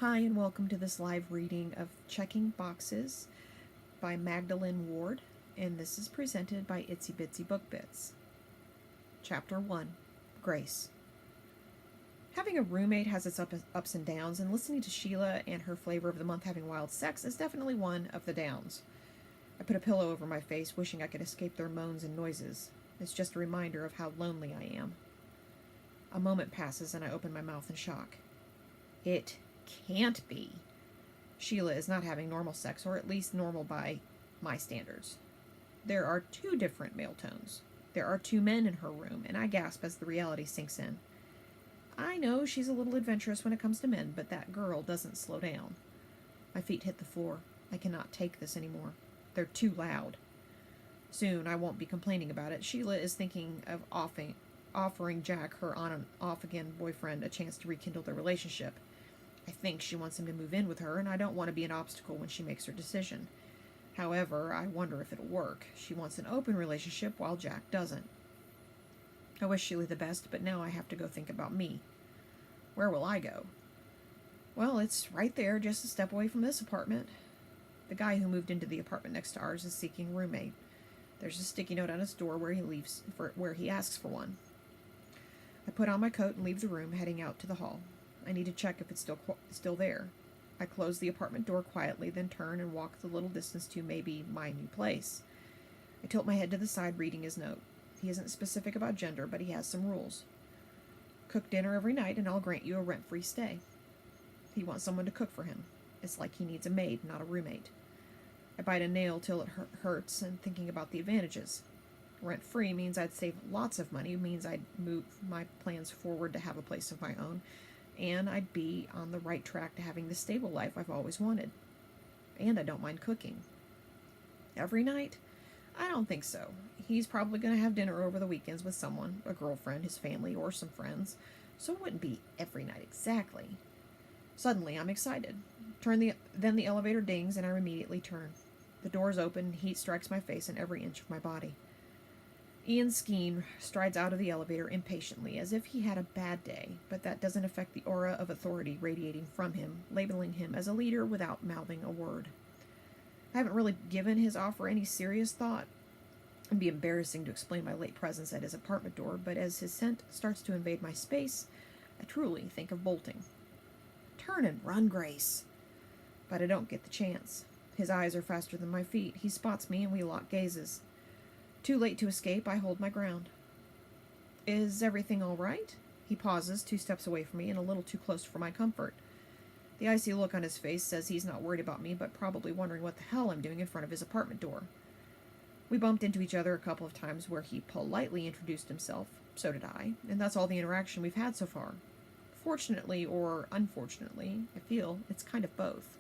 Hi, and welcome to this live reading of Checking Boxes by Magdalene Ward, and this is presented by Itsy Bitsy Book Bits. Chapter 1, Grace. Having a roommate has its ups and downs, and listening to Sheila and her flavor of the month having wild sex is definitely one of the downs. I put a pillow over my face, wishing I could escape their moans and noises. It's just a reminder of how lonely I am. A moment passes, and I open my mouth in shock. It can't be. Sheila is not having normal sex, or at least normal by my standards. There are two different male tones. There are two men in her room, and I gasp as the reality sinks in. I know she's a little adventurous when it comes to men, but that girl doesn't slow down. My feet hit the floor. I cannot take this anymore. They're too loud. Soon I won't be complaining about it. Sheila is thinking of offering Jack, her on and off again boyfriend, a chance to rekindle their relationship. I think she wants him to move in with her, and I don't want to be an obstacle when she makes her decision. However, I wonder if it'll work. She wants an open relationship while Jack doesn't. I wish Sheila the best, but now I have to go think about me. Where will I go? Well, it's right there, just a step away from this apartment. The guy who moved into the apartment next to ours is seeking a roommate. There's a sticky note on his door where he asks for one. I put on my coat and leave the room, heading out to the hall. I need to check if it's still there. I close the apartment door quietly, then turn and walk the little distance to maybe my new place. I tilt my head to the side, reading his note. He isn't specific about gender, but he has some rules. Cook dinner every night, and I'll grant you a rent-free stay. He wants someone to cook for him. It's like he needs a maid, not a roommate. I bite a nail till it hurts, and thinking about the advantages. Rent-free means I'd save lots of money, means I'd move my plans forward to have a place of my own, and I'd be on the right track to having the stable life I've always wanted. And I don't mind cooking. Every night? I don't think so. He's probably going to have dinner over the weekends with someone, a girlfriend, his family, or some friends, so it wouldn't be every night exactly. Suddenly, I'm excited. Then the elevator dings, and I immediately turn. The doors open, and heat strikes my face and every inch of my body. Ian Skeen strides out of the elevator impatiently, as if he had a bad day, but that doesn't affect the aura of authority radiating from him, labeling him as a leader without mouthing a word. I haven't really given his offer any serious thought. It'd be embarrassing to explain my late presence at his apartment door, but as his scent starts to invade my space, I truly think of bolting. Turn and run, Grace. But I don't get the chance. His eyes are faster than my feet. He spots me and we lock gazes. Too late to escape, I hold my ground. Is everything all right? He pauses, 2 steps away from me and a little too close for my comfort. The icy look on his face says he's not worried about me, but probably wondering what the hell I'm doing in front of his apartment door. We bumped into each other a couple of times where he politely introduced himself. So did I, and that's all the interaction we've had so far. Fortunately or unfortunately, I feel it's kind of both.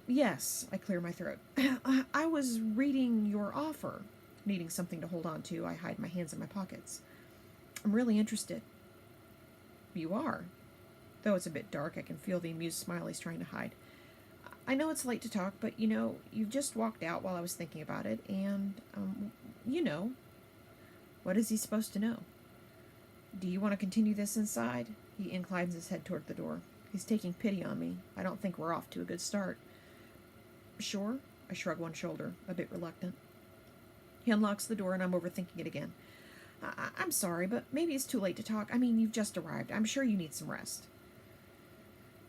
Yes, I clear my throat. I was reading your offer. Needing something to hold on to, I hide my hands in my pockets. I'm really interested. You are. Though it's a bit dark, I can feel the amused smile he's trying to hide. I know it's late to talk, but you've just walked out while I was thinking about it, and, what is he supposed to know? Do you want to continue this inside? He inclines his head toward the door. He's taking pity on me. I don't think we're off to a good start. Sure? I shrug one shoulder, a bit reluctant. He unlocks the door and I'm overthinking it again. I'm sorry, but maybe it's too late to talk. I mean, you've just arrived. I'm sure you need some rest.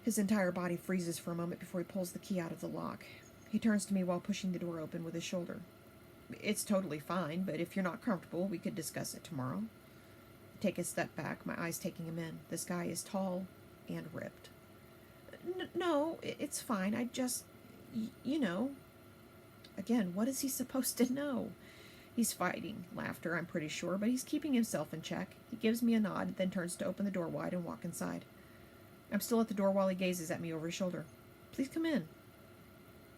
His entire body freezes for a moment before he pulls the key out of the lock. He turns to me while pushing the door open with his shoulder. It's totally fine, but if you're not comfortable, we could discuss it tomorrow. I take a step back, my eyes taking him in. This guy is tall and ripped. No, it's fine. I just, Again, what is he supposed to know? He's fighting laughter, I'm pretty sure, but he's keeping himself in check. He gives me a nod, then turns to open the door wide and walk inside. I'm still at the door while he gazes at me over his shoulder. Please come in.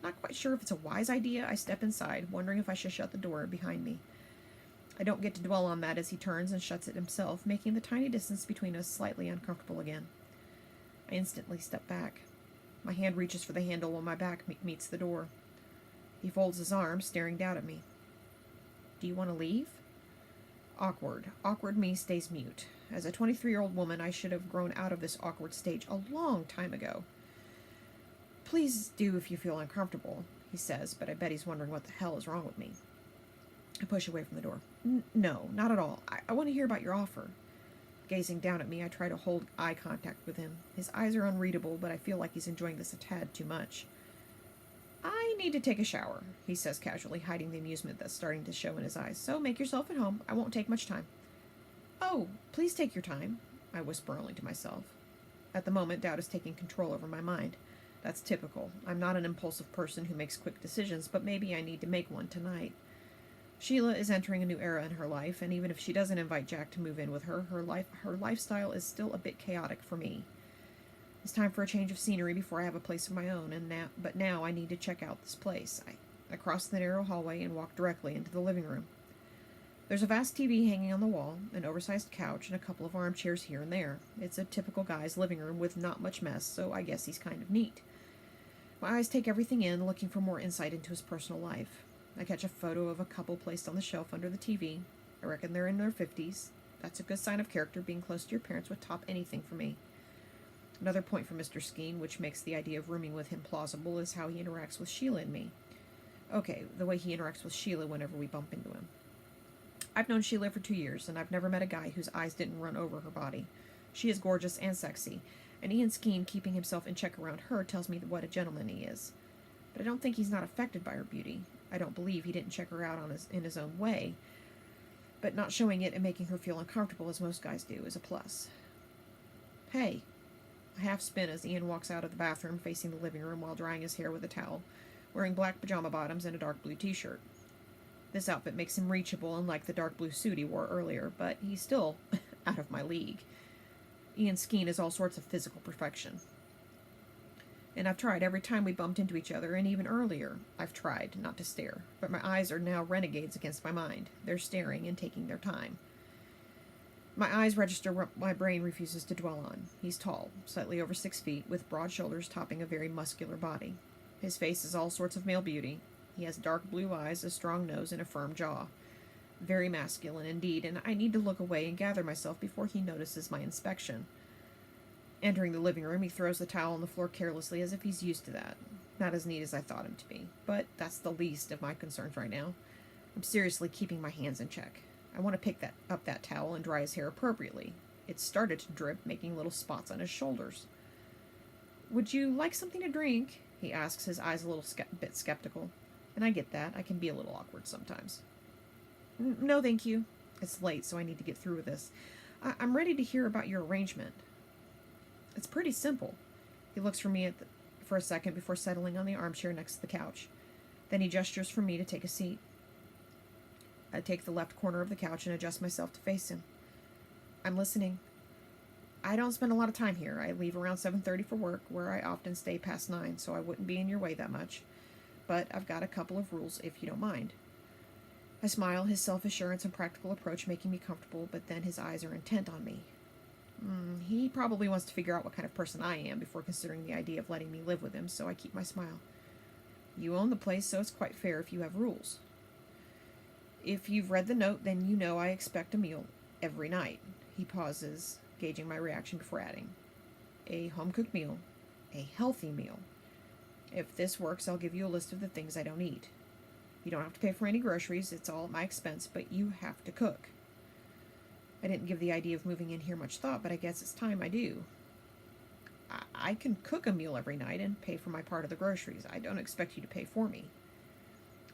Not quite sure if it's a wise idea, I step inside, wondering if I should shut the door behind me. I don't get to dwell on that as he turns and shuts it himself, making the tiny distance between us slightly uncomfortable again. I instantly step back. My hand reaches for the handle while my back meets the door. He folds his arms, staring down at me. Do you want to leave? Awkward me stays mute. As a 23-year-old woman, I should have grown out of this awkward stage a long time ago. Please do if you feel uncomfortable, he says, but I bet he's wondering what the hell is wrong with me. I push away from the door. No, not at all. I want to hear about your offer. Gazing down at me, I try to hold eye contact with him. His eyes are unreadable, but I feel like he's enjoying this a tad too much. I need to take a shower, he says casually, hiding the amusement that's starting to show in his eyes. So make yourself at home. I won't take much time. Oh, please take your time, I whisper only to myself. At the moment, doubt is taking control over my mind. That's typical. I'm not an impulsive person who makes quick decisions, but maybe I need to make one tonight. Sheila is entering a new era in her life, and even if she doesn't invite Jack to move in with her, her lifestyle is still a bit chaotic for me. It's time for a change of scenery before I have a place of my own, but now I need to check out this place. I cross the narrow hallway and walk directly into the living room. There's a vast TV hanging on the wall, an oversized couch, and a couple of armchairs here and there. It's a typical guy's living room with not much mess, so I guess he's kind of neat. My eyes take everything in, looking for more insight into his personal life. I catch a photo of a couple placed on the shelf under the TV. I reckon they're in their 50s. That's a good sign of character. Being close to your parents would top anything for me. Another point for Mr. Skeen, which makes the idea of rooming with him plausible, is how he interacts with Sheila and me. Okay, the way he interacts with Sheila whenever we bump into him. I've known Sheila for 2 years, and I've never met a guy whose eyes didn't run over her body. She is gorgeous and sexy, and Ian Skeen keeping himself in check around her tells me what a gentleman he is. But I don't think he's not affected by her beauty. I don't believe he didn't check her out in his own way, but not showing it and making her feel uncomfortable as most guys do is a plus. Hey. I half spin as Ian walks out of the bathroom facing the living room while drying his hair with a towel, wearing black pajama bottoms and a dark blue t-shirt. This outfit makes him reachable, unlike the dark blue suit he wore earlier, but he's still out of my league. Ian Skeen is all sorts of physical perfection. And I've tried every time we bumped into each other, and even earlier, I've tried not to stare. But my eyes are now renegades against my mind. They're staring and taking their time. My eyes register what my brain refuses to dwell on. He's tall, slightly over 6 feet, with broad shoulders topping a very muscular body. His face is all sorts of male beauty. He has dark blue eyes, a strong nose, and a firm jaw. Very masculine indeed, and I need to look away and gather myself before he notices my inspection. Entering the living room, he throws the towel on the floor carelessly as if he's used to that. Not as neat as I thought him to be, but that's the least of my concerns right now. I'm seriously keeping my hands in check. I want to pick up that towel and dry his hair appropriately. It's started to drip, making little spots on his shoulders. Would you like something to drink? He asks, his eyes a little bit skeptical. And I get that. I can be a little awkward sometimes. No, thank you. It's late, so I need to get through with this. I'm ready to hear about your arrangement. It's pretty simple. He looks for me for a second before settling on the armchair next to the couch. Then he gestures for me to take a seat. I take the left corner of the couch and adjust myself to face him. I'm listening. I don't spend a lot of time here. I leave around 7:30 for work, where I often stay past 9, so I wouldn't be in your way that much. But I've got a couple of rules, if you don't mind. I smile, his self-assurance and practical approach making me comfortable, but then his eyes are intent on me. He probably wants to figure out what kind of person I am before considering the idea of letting me live with him, so I keep my smile. You own the place, so it's quite fair if you have rules. If you've read the note, then you know I expect a meal every night. He pauses, gauging my reaction before adding. A home-cooked meal. A healthy meal. If this works, I'll give you a list of the things I don't eat. You don't have to pay for any groceries, it's all at my expense, but you have to cook. I didn't give the idea of moving in here much thought, but I guess it's time I do. I can cook a meal every night and pay for my part of the groceries. I don't expect you to pay for me.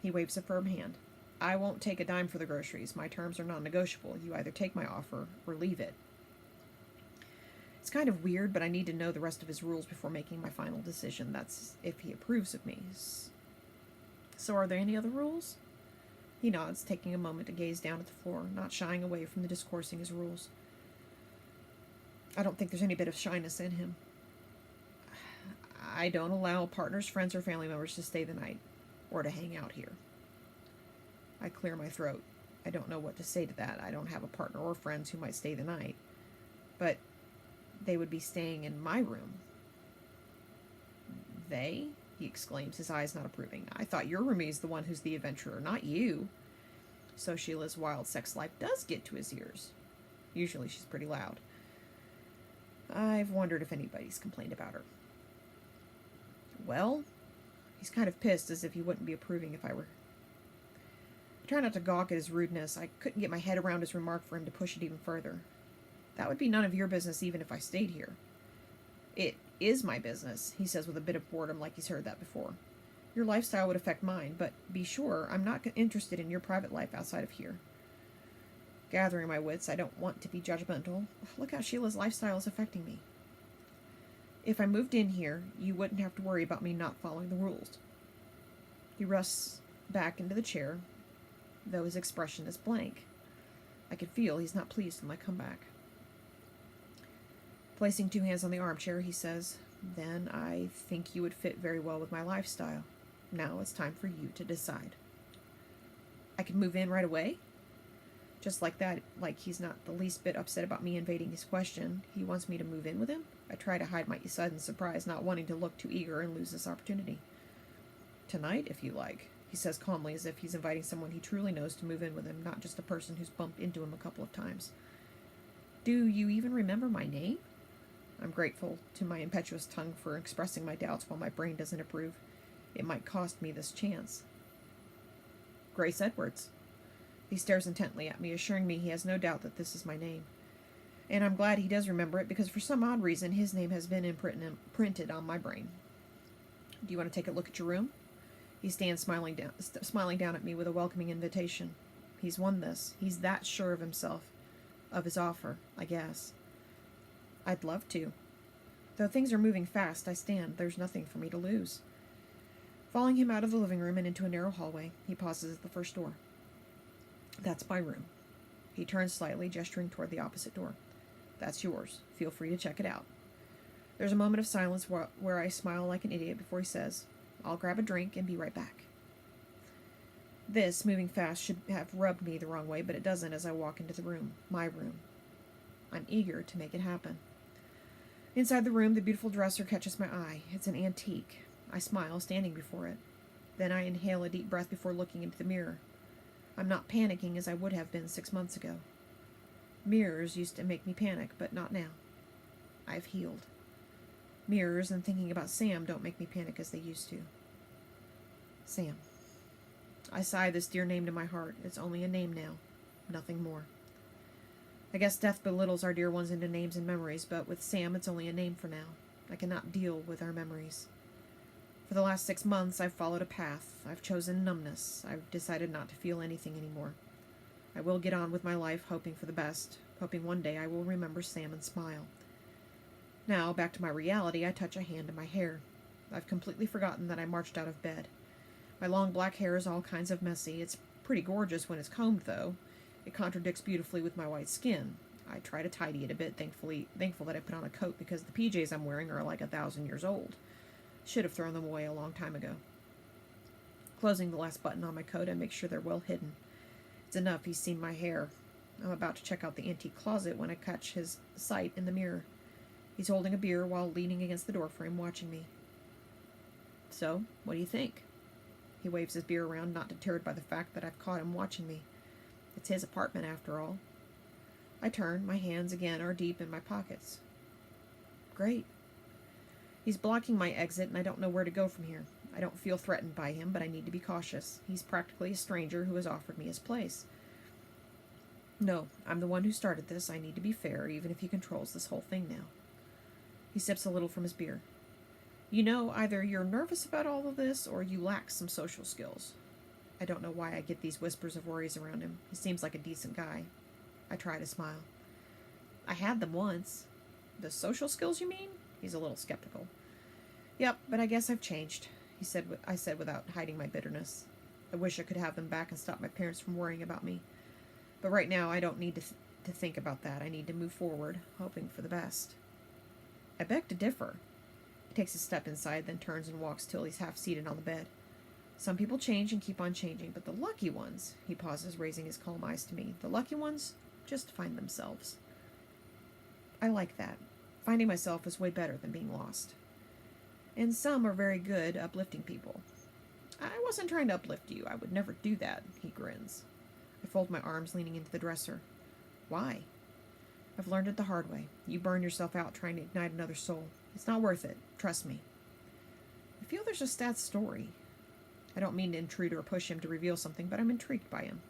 He waves a firm hand. I won't take a dime for the groceries. My terms are non-negotiable. You either take my offer or leave it. It's kind of weird, but I need to know the rest of his rules before making my final decision. That's if he approves of me. So are there any other rules? He nods, taking a moment to gaze down at the floor, not shying away from the discoursing his rules. I don't think there's any bit of shyness in him. I don't allow partners, friends, or family members to stay the night, or to hang out here. I clear my throat. I don't know what to say to that. I don't have a partner or friends who might stay the night. But they would be staying in my room. They? He exclaims, his eyes not approving. I thought your roomie is the one who's the adventurer, not you. So Sheila's wild sex life does get to his ears. Usually she's pretty loud. I've wondered if anybody's complained about her. Well? He's kind of pissed, as if he wouldn't be approving if I were. I try not to gawk at his rudeness. I couldn't get my head around his remark for him to push it even further. That would be none of your business even if I stayed here. It is my business, he says with a bit of boredom, like he's heard that before. Your lifestyle would affect mine, but be sure I'm not interested in your private life outside of here. Gathering my wits, I don't want to be judgmental. Look how Sheila's lifestyle is affecting me. If I moved in here, you wouldn't have to worry about me not following the rules. He rusts back into the chair, though his expression is blank. I can feel he's not pleased with my comeback. Placing 2 hands on the armchair, he says, Then I think you would fit very well with my lifestyle. Now it's time for you to decide. I can move in right away? Just like that, like he's not the least bit upset about me invading his question. He wants me to move in with him? I try to hide my sudden surprise, not wanting to look too eager and lose this opportunity. Tonight, if you like, he says calmly, as if he's inviting someone he truly knows to move in with him, not just a person who's bumped into him a couple of times. Do you even remember my name? I'm grateful to my impetuous tongue for expressing my doubts while my brain doesn't approve. It might cost me this chance. Grace Edwards. He stares intently at me, assuring me he has no doubt that this is my name. And I'm glad he does remember it, because for some odd reason his name has been imprinted on my brain. Do you want to take a look at your room? He stands smiling down at me with a welcoming invitation. He's won this. He's that sure of himself, of his offer, I guess. I'd love to. Though things are moving fast, I stand. There's nothing for me to lose. Following him out of the living room and into a narrow hallway, he pauses at the first door. That's my room. He turns slightly, gesturing toward the opposite door. That's yours. Feel free to check it out. There's a moment of silence where I smile like an idiot before he says, I'll grab a drink and be right back. This, moving fast, should have rubbed me the wrong way, but it doesn't as I walk into the room, my room. I'm eager to make it happen. Inside the room, the beautiful dresser catches my eye. It's an antique. I smile, standing before it. Then I inhale a deep breath before looking into the mirror. I'm not panicking as I would have been 6 months ago. Mirrors used to make me panic, but not now. I've healed. Mirrors and thinking about Sam don't make me panic as they used to. Sam. I sigh this dear name to my heart. It's only a name now, nothing more. I guess death belittles our dear ones into names and memories, but with Sam it's only a name for now. I cannot deal with our memories. For the last 6 months I've followed a path. I've chosen numbness. I've decided not to feel anything anymore. I will get on with my life, hoping for the best, hoping one day I will remember Sam and smile. Now, back to my reality, I touch a hand in my hair. I've completely forgotten that I marched out of bed. My long black hair is all kinds of messy. It's pretty gorgeous when it's combed, though. It contradicts beautifully with my white skin. I try to tidy it a bit, thankful that I put on a coat because the PJs I'm wearing are like 1,000 years old. Should have thrown them away a long time ago. Closing the last button on my coat, I make sure they're well hidden. It's enough he's seen my hair. I'm about to check out the antique closet when I catch his sight in the mirror. He's holding a beer while leaning against the doorframe, watching me. So, what do you think? He waves his beer around, not deterred by the fact that I've caught him watching me. It's his apartment, after all. I turn. My hands again are deep in my pockets. Great. He's blocking my exit, and I don't know where to go from here. I don't feel threatened by him, but I need to be cautious. He's practically a stranger who has offered me his place. No, I'm the one who started this. I need to be fair, even if he controls this whole thing now. He sips a little from his beer. You know, either you're nervous about all of this, or you lack some social skills. I don't know why I get these whispers of worries around him. He seems like a decent guy. I try to smile. I had them once. The social skills, you mean? He's a little skeptical. Yep, but I guess I've changed, I said without hiding my bitterness. I wish I could have them back and stop my parents from worrying about me. But right now, I don't need to think about that. I need to move forward, hoping for the best. I beg to differ. He takes a step inside, then turns and walks till he's half seated on the bed. Some people change and keep on changing, but the lucky ones, he pauses, raising his calm eyes to me, the lucky ones just find themselves. I like that. Finding myself is way better than being lost. And some are very good uplifting people. I wasn't trying to uplift you. I would never do that, he grins. I fold my arms, leaning into the dresser. Why? I've learned it the hard way. You burn yourself out trying to ignite another soul. It's not worth it. Trust me. I feel there's a sad story. I don't mean to intrude or push him to reveal something, but I'm intrigued by him.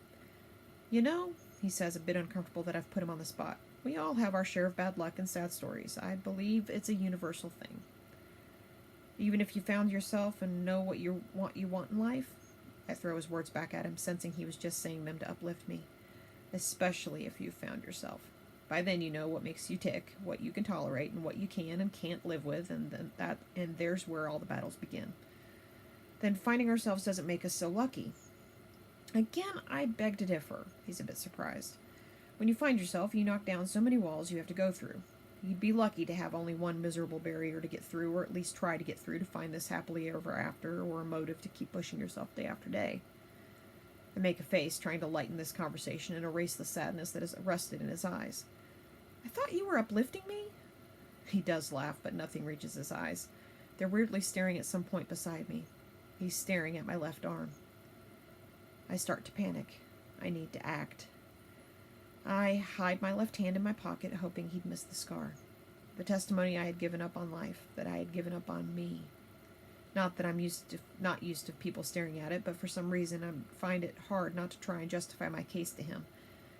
You know, he says, a bit uncomfortable that I've put him on the spot. We all have our share of bad luck and sad stories. I believe it's a universal thing. Even if you found yourself and know what you want in life? I throw his words back at him, sensing he was just saying them to uplift me. Especially if you've found yourself. By then you know what makes you tick, what you can tolerate, and what you can and can't live with, and there's where all the battles begin. Then finding ourselves doesn't make us so lucky. Again, I beg to differ. He's a bit surprised. When you find yourself, you knock down so many walls you have to go through. You'd be lucky to have only one miserable barrier to get through, or at least try to get through to find this happily ever after, or a motive to keep pushing yourself day after day. I make a face, trying to lighten this conversation and erase the sadness that is rusted in his eyes. I thought you were uplifting me? He does laugh, but nothing reaches his eyes. They're weirdly staring at some point beside me. He's staring at my left arm. I start to panic. I need to act. I hide my left hand in my pocket, hoping he'd miss the scar. The testimony I had given up on life, that I had given up on me. Not that I'm not used to people staring at it, but for some reason I find it hard not to try and justify my case to him.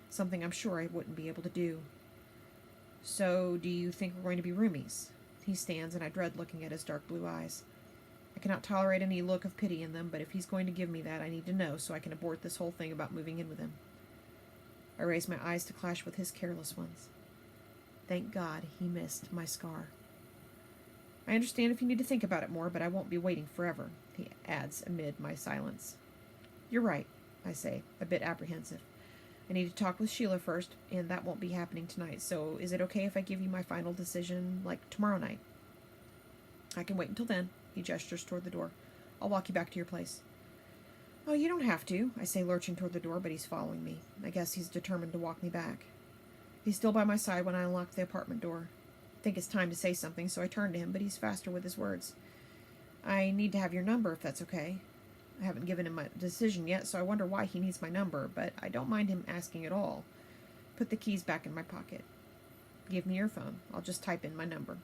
Something I'm sure I wouldn't be able to do. So, do you think we're going to be roomies? He stands, and I dread looking at his dark blue eyes. I cannot tolerate any look of pity in them, but if he's going to give me that, I need to know so I can abort this whole thing about moving in with him. I raise my eyes to clash with his careless ones. Thank God he missed my scar. I understand if you need to think about it more, but I won't be waiting forever, he adds amid my silence. You're right, I say, a bit apprehensive. I need to talk with Sheila first, and that won't be happening tonight, so is it okay if I give you my final decision, like, tomorrow night? I can wait until then, he gestures toward the door. I'll walk you back to your place. Oh, you don't have to, I say, lurching toward the door, but he's following me. I guess he's determined to walk me back. He's still by my side when I unlock the apartment door. I think it's time to say something, so I turn to him, but he's faster with his words. I need to have your number, if that's okay. I haven't given him my decision yet, so I wonder why he needs my number, but I don't mind him asking at all. Put the keys back in my pocket. Give me your phone. I'll just type in my number.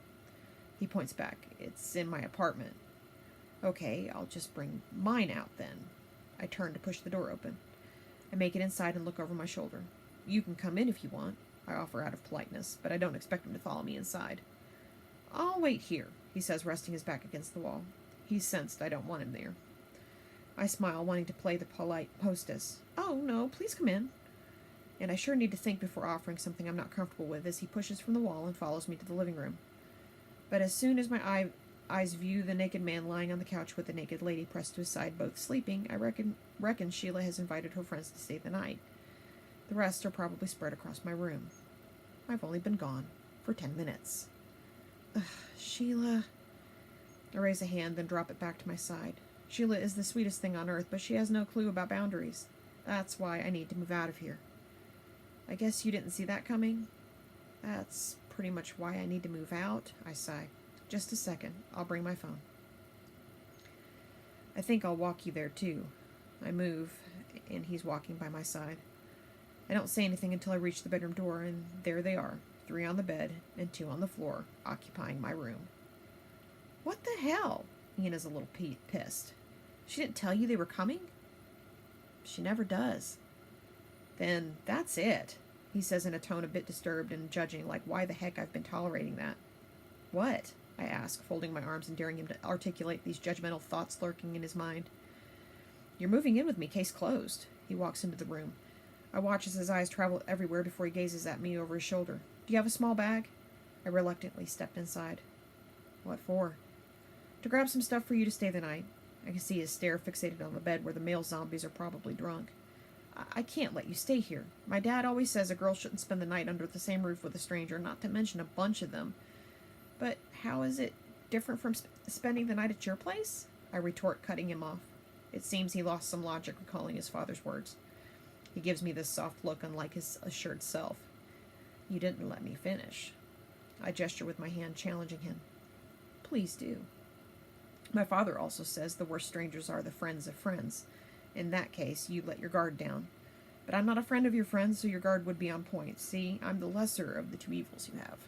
He points back. It's in my apartment. Okay, I'll just bring mine out then. I turn to push the door open. I make it inside and look over my shoulder. You can come in if you want, I offer out of politeness, but I don't expect him to follow me inside. I'll wait here, he says, resting his back against the wall. He's sensed I don't want him there. I smile, wanting to play the polite hostess. Oh, no, please come in. And I sure need to think before offering something I'm not comfortable with as he pushes from the wall and follows me to the living room. But as soon as my eyes view the naked man lying on the couch with the naked lady pressed to his side, both sleeping, I reckon Sheila has invited her friends to stay the night. The rest are probably spread across my room. I've only been gone for 10 minutes. Ugh, Sheila. I raise a hand, then drop it back to my side. Sheila is the sweetest thing on earth, but she has no clue about boundaries. That's why I need to move out of here. I guess you didn't see that coming? That's pretty much why I need to move out, I sigh. Just a second. I'll bring my phone. I think I'll walk you there, too. I move, and he's walking by my side. I don't say anything until I reach the bedroom door, and there they are, 3 on the bed and 2 on the floor, occupying my room. What the hell? Ian is a little pissed. She didn't tell you they were coming? She never does. Then that's it, he says in a tone a bit disturbed and judging, like why the heck I've been tolerating that. What? I ask, folding my arms and daring him to articulate these judgmental thoughts lurking in his mind. You're moving in with me, case closed. He walks into the room. I watch as his eyes travel everywhere before he gazes at me over his shoulder. Do you have a small bag? I reluctantly stepped inside. What for? To grab some stuff for you to stay the night. I can see his stare fixated on the bed where the male zombies are probably drunk. I can't let you stay here. My dad always says a girl shouldn't spend the night under the same roof with a stranger, not to mention a bunch of them. But how is it different from spending the night at your place? I retort, cutting him off. It seems he lost some logic recalling his father's words. He gives me this soft look, unlike his assured self. You didn't let me finish. I gesture with my hand, challenging him. Please do. My father also says the worst strangers are the friends of friends. In that case, you let your guard down. But I'm not a friend of your friends, so your guard would be on point. See, I'm the lesser of the 2 evils you have.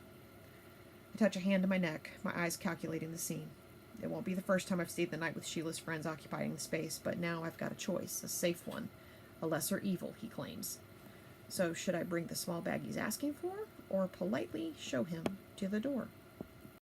I touch a hand to my neck, my eyes calculating the scene. It won't be the first time I've stayed the night with Sheila's friends occupying the space, but now I've got a choice, a safe one, a lesser evil, he claims. So should I bring the small bag he's asking for, or politely show him to the door?